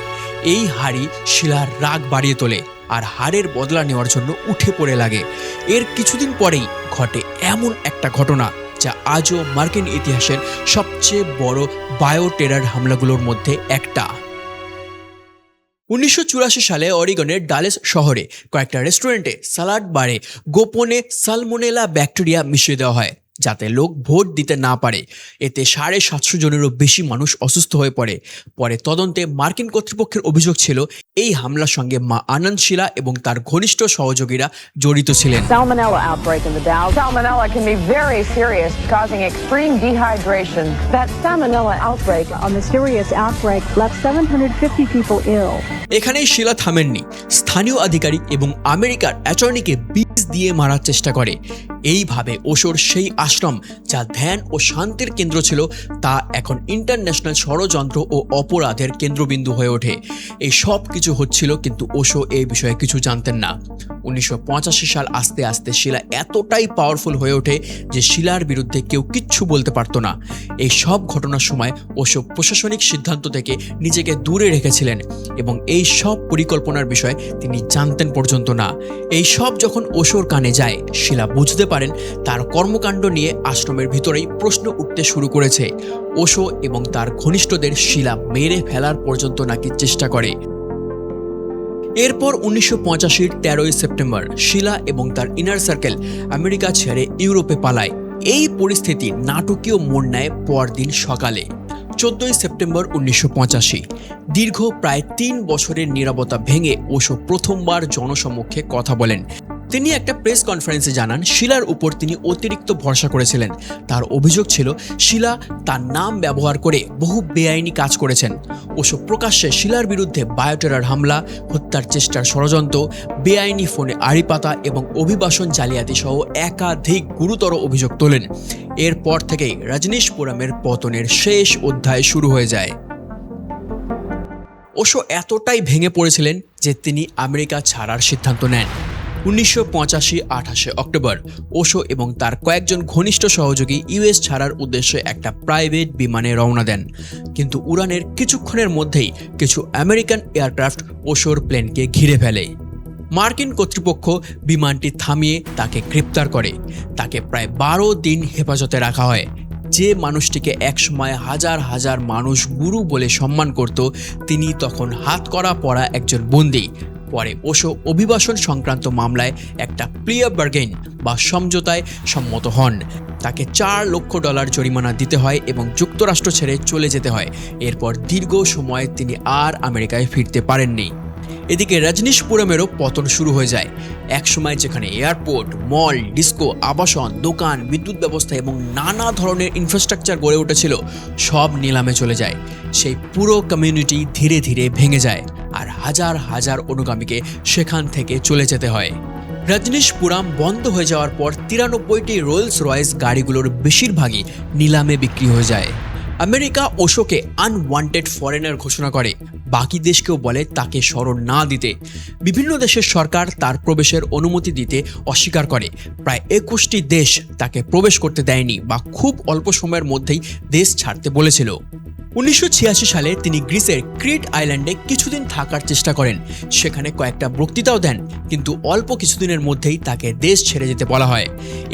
এই হারই শিলার রাগ বাড়িয়ে তোলে, আর হারের বদলা নেওয়ার জন্য উঠে পড়ে লাগে। এর কিছুদিন পরেই ঘটে এমন একটা ঘটনা যা আজও মার্কিন ইতিহাসের সবচেয়ে বড় বায়ো টেরর হামলাগুলোর মধ্যে একটা। 1984 সালে অরিগনের ডালেস শহরে কয়েকটা রেস্টুরেন্টে সালাড বারে গোপনে সালমোনেলা ব্যাকটেরিয়া মিশিয়ে দেওয়া হয়, যাতে লোক ভোট দিতে না পারে। এতে 750 জনেরও বেশি মানুষ অসুস্থ হয়ে পড়ে। পরে তদন্তে মার্কিন কর্তৃপক্ষের অভিযোগ ছিল এই হামলার সঙ্গে মা আনন্দ শিলা এবং তার ঘনিষ্ঠ সহযোগীরা জড়িত ছিলেন। Salmonella outbreak in the Dow. Salmonella can be very serious, causing extreme dehydration. That salmonella outbreak On the serious outbreak left 750 people ill. এখানেই শিলা থামেননি। স্থানীয় আধিকারিক এবং আমেরিকার অ্যাটর্নিকে বিষ দিয়ে মারার চেষ্টা করে। এইভাবে ওশোর সেই আশ্রম, যা ধ্যান ও শান্তির কেন্দ্র ছিল, তা এখন ইন্টারন্যাশনাল ষড়যন্ত্র ও অপরাধের কেন্দ্রবিন্দু হয়ে ওঠে। এই সব কিছু হচ্ছিল, কিন্তু ওশো এই বিষয়ে কিছু জানতেন না। 1985 সাল আস্তে আস্তে শিলা এতটাই পাওয়ারফুল হয়ে ওঠে যে শিলার বিরুদ্ধে কেউ কিচ্ছু বলতে পারতো না। এই সব ঘটনার সময় ওশো প্রশাসনিক সিদ্ধান্ত থেকে নিজেকে দূরে রেখেছিলেন এবং এই সব পরিকল্পনার বিষয়ে তিনি জানতেন পর্যন্ত না। এই সব যখন ওশোর কানে যায়, শিলা বুঝতে পারেন তার কর্মকাণ্ড নিয়ে আশ্রমের ভিতরেই প্রশ্ন উঠতে শুরু করেছে। ওশো এবং তার ঘনিষ্ঠদের শিলা মেরে ফেলার পর্যন্ত নাকি চেষ্টা করে। এরপর 1985-র 13ই সেপ্টেম্বর শিলা এবং তার ইনার সার্কেল আমেরিকা ছেড়ে ইউরোপে পালায়। এই পরিস্থিতি নাটকীয় মোড় নেয় পরদিন সকালে, 14ই সেপ্টেম্বর 1985। দীর্ঘ প্রায় 3 বছরের নীরবতা ভেঙে ওশো প্রথমবার জনসমক্ষে কথা বলেন। তিনি একটা প্রেস কনফারেন্সে জানান শিলার উপর তিনি অতিরিক্ত ভরসা করেছিলেন। তার অভিযোগ ছিল শিলা তার নাম ব্যবহার করে বহু বেআইনি কাজ করেছেন। ওশো প্রকাশ্যে শিলার বিরুদ্ধে বায়োটেরর হামলা, হত্যার চেষ্টার ষড়যন্ত্র, বেআইনি ফোনে আড়িপাতা এবং অভিবাসন জালিয়াতি সহ একাধিক গুরুতর অভিযোগ তোলেন। এরপর থেকেই রজনীশপুরমের পতনের শেষ অধ্যায় শুরু হয়ে যায়। ওশো এতটাই ভেঙে পড়েছিলেন যে তিনি আমেরিকা ছাড়ার সিদ্ধান্ত নেন। 1985 28 অক্টোবর ওশো এবং তার কয়েকজন ঘনিষ্ঠ সহযোগী ইউএস ছাড়ার উদ্দেশ্যে একটা প্রাইভেট বিমানে রওনা দেন, কিন্তু উড়ানের কিছুক্ষণের মধ্যেই কিছু আমেরিকান এয়ারক্রাফট ওশোর প্লেনকে ঘিরে ফেলে। মার্কিন কর্তৃপক্ষ বিমানটি থামিয়ে তাকে গ্রেপ্তার করে। তাকে প্রায় 12 দিন হেফাজতে রাখা হয়। যে মানুষটিকে একসময় হাজার হাজার মানুষ গুরু বলে সম্মান করত, তিনি তখন হাতকড়া পরা একজন বন্দী। পরে ওশো অভিবাসন সংক্রান্ত মামলায় একটা প্লিয়া বার্গেইন বা সমঝোতায় সম্মত হন। তাকে $4 লক্ষ জরিমানা দিতে হয় এবং যুক্তরাষ্ট্র ছেড়ে চলে যেতে হয়। এরপর দীর্ঘ সময় তিনি আর আমেরিকায় ফিরতে পারেননি। এদিকে রজনীশপুরমেরও পতন শুরু হয়ে যায়। একসময় যেখানে এয়ারপোর্ট, মল, ডিস্কো, আবাসন, দোকান, বিদ্যুৎ ব্যবস্থা এবং নানা ধরনের ইনফ্রাস্ট্রাকচার গড়ে উঠেছিল, সব নিলামে চলে যায়। সেই পুরো কমিউনিটি ধীরে ধীরে ভেঙে যায় আর হাজার হাজার অনুগামীকে সেখান থেকে চলে যেতে হয়। রজনীশপুরম বন্ধ হয়ে যাওয়ার পর 93টি রোলস রয়েস গাড়িগুলোর বেশিরভাগই নিলামে বিক্রি হয়ে যায়। আমেরিকা ওশোকে আনওয়ান্টেড ফরেনার ঘোষণা করে, বাকি দেশকেও বলে তাকে শরণ না দিতে। বিভিন্ন দেশের সরকার তার প্রবেশের অনুমতি দিতে অস্বীকার করে। প্রায় 21টি দেশ তাকে প্রবেশ করতে দেয়নি বা খুব অল্প সময়ের মধ্যেই দেশ ছাড়তে বলেছিল। 1986 সালে তিনি গ্রিসের ক্রিট আইল্যান্ডে কিছুদিন থাকার চেষ্টা করেন। সেখানে কয়েকটা বক্তৃতাও দেন, কিন্তু অল্প কিছুদিনের মধ্যেই তাকে দেশ ছেড়ে যেতে বলা হয়।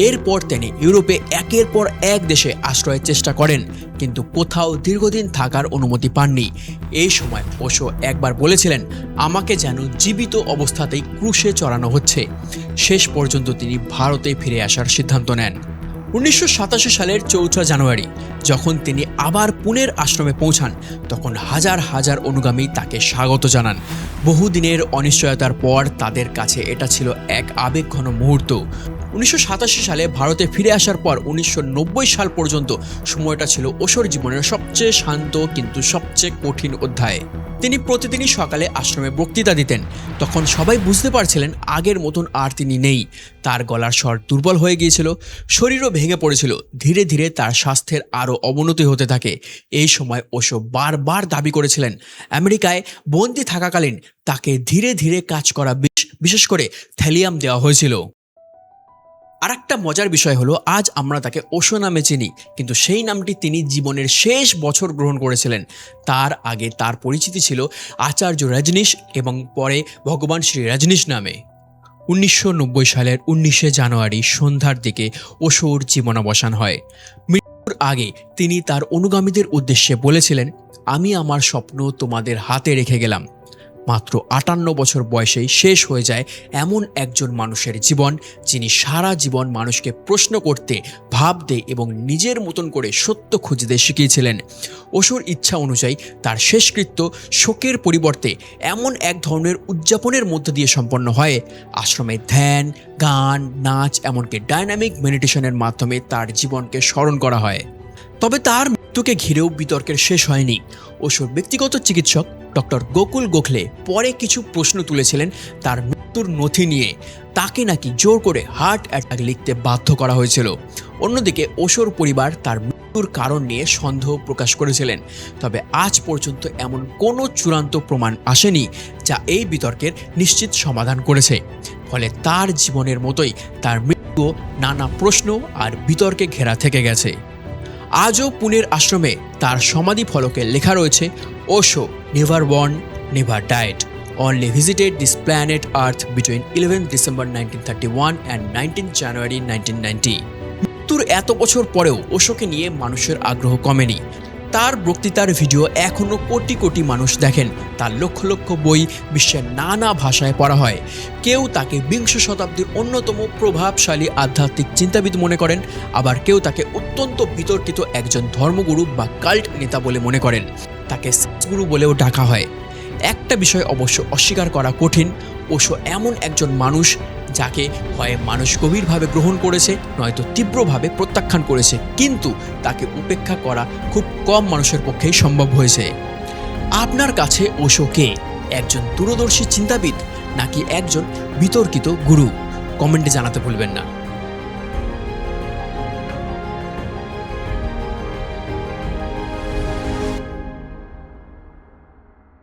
এরপর তিনি ইউরোপে একের পর এক দেশে আশ্রয়ের চেষ্টা করেন, কিন্তু কোথাও দীর্ঘদিন থাকার অনুমতি পাননি। এই সময় ওশো একবার বলেছিলেন, আমাকে যেন জীবিত অবস্থাতেই ক্রুশে চড়ানো হচ্ছে। শেষ পর্যন্ত তিনি ভারতে ফিরে আসার সিদ্ধান্ত নেন। 1987 সালের 4 জানুয়ারি যখন তিনি আবার পুনের আশ্রমে পৌঁছান, তখন হাজার হাজার অনুগামী তাকে স্বাগত জানান। বহুদিনের অনিশ্চয়তার পর তাদের কাছে এটা ছিল এক আবেগঘন মুহূর্ত। 1987 সালে ভারতে ফিরে আসার পর 1990 সাল পর্যন্ত সময়টা ছিল ওশোর জীবনের সবচেয়ে শান্ত কিন্তু সবচেয়ে কঠিন অধ্যায়। তিনি প্রতিদিনই সকালে আশ্রমে বক্তৃতা দিতেন। তখন সবাই বুঝতে পারছিলেন আগের মতন আর তিনি নেই। তার গলার স্বর দুর্বল হয়ে গিয়েছিল, শরীরও ভেঙে পড়েছিল। ধীরে ধীরে তার স্বাস্থ্যের আরও অবনতি হতে থাকে। এই সময় ওশো বারবার দাবি করেছিলেন আমেরিকায় বন্দী থাকাকালীন তাকে ধীরে ধীরে কাজ করা, বিশেষ করে থ্যালিয়াম দেওয়া হয়েছিল। আরেকটা মজার বিষয় হলো, আজ আমরা তাকে ওশো নামে চিনি, কিন্তু সেই নামটি তিনি জীবনের শেষ বছর গ্রহণ করেছিলেন। তার আগে তার পরিচিতি ছিল আচার্য রজনীশ এবং পরে ভগবান শ্রী রজনীশ নামে। 1990 সালের 19 জানুয়ারি সন্ধ্যার দিকে ওশোর জীবনাবসান হয়। মৃত্যুর আগে তিনি তার অনুগামীদের উদ্দেশ্যে বলেছিলেন, আমি আমার স্বপ্ন তোমাদের হাতে রেখে গেলাম। মাত্র 58 বছর বয়সেই শেষ হয়ে যায় এমন একজন মানুষের জীবন, যিনি সারা জীবন মানুষকে প্রশ্ন করতে, ভাবতে এবং নিজের মতন করে সত্য খুঁজতে শিখিয়েছিলেন। ওশোর ইচ্ছা অনুযায়ী তার শেষকৃত্য শোকের পরিবর্তে এমন এক ধরনের উদযাপনের মধ্য দিয়ে সম্পন্ন হয়। আশ্রমে ধ্যান, গান, নাচ, এমনকি ডাইনামিক মেডিটেশনের মাধ্যমে তার জীবনকে স্মরণ করা হয়। তবে তার মৃত্যুকে ঘিরেও বিতর্কের শেষ হয়নি। ওশোর ব্যক্তিগত চিকিৎসক ডক্টর গোকুল গোখলে পরে কিছু প্রশ্ন তুলেছিলেন তার মৃত্যুর নথি নিয়ে। তাকে নাকি জোর করে হার্ট অ্যাটাক লিখতে বাধ্য করা হয়েছিল। অন্যদিকে ওশোর পরিবার তার মৃত্যুর কারণ নিয়ে সন্দেহ প্রকাশ করেছিলেন। তবে আজ পর্যন্ত এমন কোনো চূড়ান্ত প্রমাণ আসেনি যা এই বিতর্কের নিশ্চিত সমাধান করেছে। ফলে তার জীবনের মতোই তার মৃত্যু নানা প্রশ্ন আর বিতর্কে ঘেরা থেকে গেছে। আজও পুনের আশ্রমে তার সমাধি ফলকে লেখা রয়েছে, Osho never born, never died, only visited this planet Earth between 11 December 1931 and 19 January 1990। মৃত্যুর এত বছর পরেও ওশোকে নিয়ে মানুষের আগ্রহ কমেনি। তার বক্তৃতার ভিডিও এখনও কোটি কোটি মানুষ দেখেন। তার লক্ষ লক্ষ বই বিশ্বের নানা ভাষায় পড়া হয়। কেউ তাকে বিংশ শতাব্দীর অন্যতম প্রভাবশালী আধ্যাত্মিক চিন্তাবিদ মনে করেন, আবার কেউ তাকে অত্যন্ত বিতর্কিত একজন ধর্মগুরু বা কাল্ট নেতা বলে মনে করেন। তাকে গুরু বলেও ডাকা হয়। একটা বিষয় অবশ্য অস্বীকার করা কঠিন, ওশো এমন একজন মানুষ যাকে হয় মানুষ গভীরভাবে গ্রহণ করেছে, নয়তো তীব্রভাবে প্রত্যাখ্যান করেছে, কিন্তু তাকে উপেক্ষা করা খুব কম মানুষের পক্ষেই সম্ভব হয়েছে। আপনার কাছে ওশো কে? একজন দূরদর্শী চিন্তাবিদ নাকি একজন বিতর্কিত গুরু? কমেন্টে জানাতে ভুলবেন না।